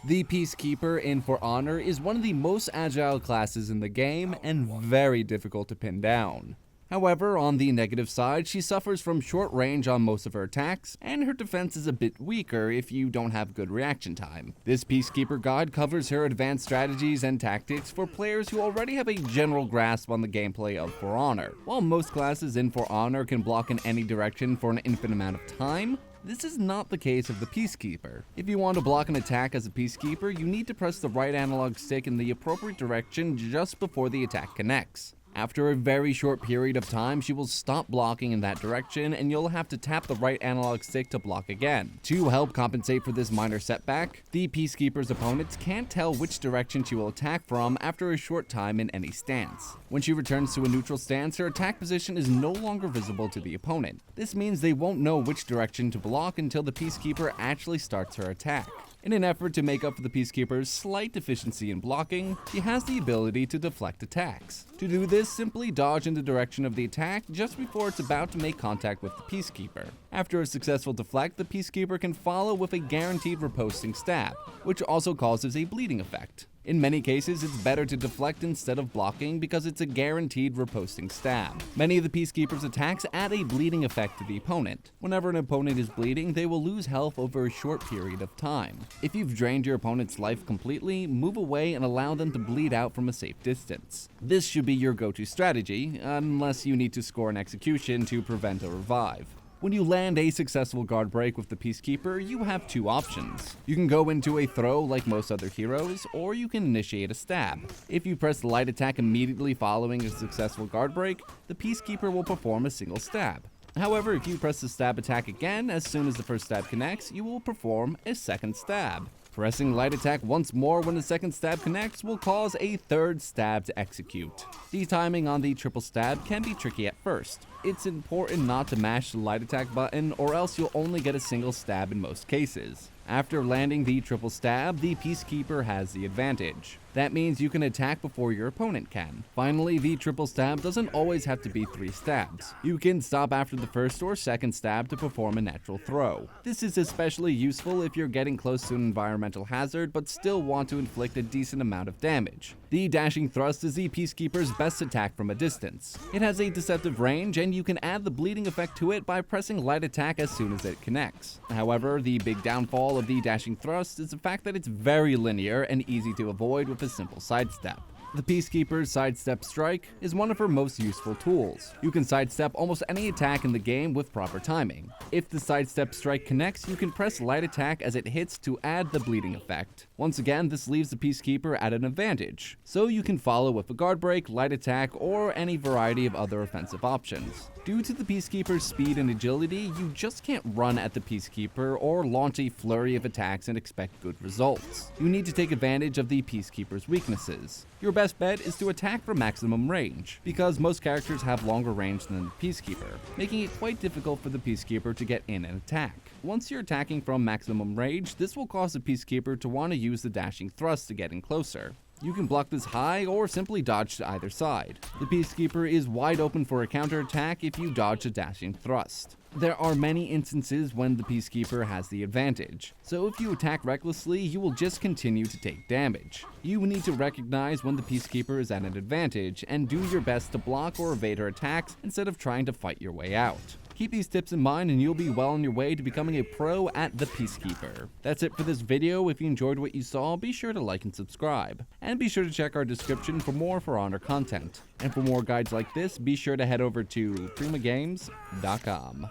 The Peacekeeper in For Honor is one of the most agile classes in the game and very difficult to pin down. However, on the negative side, she suffers from short range on most of her attacks, and her defense is a bit weaker if you don't have good reaction time. This Peacekeeper guide covers her advanced strategies and tactics for players who already have a general grasp on the gameplay of For Honor. While most classes in For Honor can block in any direction for an infinite amount of time, this is not the case of the Peacekeeper. If you want to block an attack as a Peacekeeper, you need to press the right analog stick in the appropriate direction just before the attack connects. After a very short period of time, she will stop blocking in that direction and you'll have to tap the right analog stick to block again. To help compensate for this minor setback, the Peacekeeper's opponents can't tell which direction she will attack from after a short time in any stance. When she returns to a neutral stance, her attack position is no longer visible to the opponent. This means they won't know which direction to block until the Peacekeeper actually starts her attack. In an effort to make up for the Peacekeeper's slight deficiency in blocking, she has the ability to deflect attacks. To do this, simply dodge in the direction of the attack just before it's about to make contact with the Peacekeeper. After a successful deflect, the Peacekeeper can follow with a guaranteed riposting stab, which also causes a bleeding effect. In many cases, it's better to deflect instead of blocking because it's a guaranteed riposting stab. Many of the Peacekeeper's attacks add a bleeding effect to the opponent. Whenever an opponent is bleeding, they will lose health over a short period of time. If you've drained your opponent's life completely, move away and allow them to bleed out from a safe distance. This should be your go-to strategy, unless you need to score an execution to prevent a revive. When you land a successful guard break with the Peacekeeper, you have two options. You can go into a throw like most other heroes, or you can initiate a stab. If you press the light attack immediately following a successful guard break, the Peacekeeper will perform a single stab. However, if you press the stab attack again as soon as the first stab connects, you will perform a second stab. Pressing light attack once more when the second stab connects will cause a third stab to execute. The timing on the triple stab can be tricky at first. It's important not to mash the light attack button or else you'll only get a single stab in most cases. After landing the triple stab, the Peacekeeper has the advantage. That means you can attack before your opponent can. Finally, the triple stab doesn't always have to be 3 stabs. You can stop after the first or second stab to perform a natural throw. This is especially useful if you're getting close to an environmental hazard but still want to inflict a decent amount of damage. The dashing thrust is the Peacekeeper's best attack from a distance. It has a deceptive range and you can add the bleeding effect to it by pressing light attack as soon as it connects. However, the big downfall of the dashing thrust is the fact that it's very linear and easy to avoid with a simple sidestep. The Peacekeeper's Sidestep Strike is one of her most useful tools. You can sidestep almost any attack in the game with proper timing. If the Sidestep Strike connects, you can press light attack as it hits to add the bleeding effect. Once again, this leaves the Peacekeeper at an advantage, so you can follow with a guard break, light attack, or any variety of other offensive options. Due to the Peacekeeper's speed and agility, you just can't run at the Peacekeeper or launch a flurry of attacks and expect good results. You need to take advantage of the Peacekeeper's weaknesses. Your best bet is to attack for maximum range, because most characters have longer range than the Peacekeeper, making it quite difficult for the Peacekeeper to get in and attack. Once you're attacking from maximum range, this will cause the Peacekeeper to want to use the dashing thrust to get in closer. You can block this high or simply dodge to either side. The Peacekeeper is wide open for a counterattack if you dodge a dashing thrust. There are many instances when the Peacekeeper has the advantage, so if you attack recklessly, you will just continue to take damage. You need to recognize when the Peacekeeper is at an advantage and do your best to block or evade her attacks instead of trying to fight your way out. Keep these tips in mind and you'll be well on your way to becoming a pro at the Peacekeeper. That's it for this video. If you enjoyed what you saw, be sure to like and subscribe. And be sure to check our description for more For Honor content. And for more guides like this, be sure to head over to primagames.com.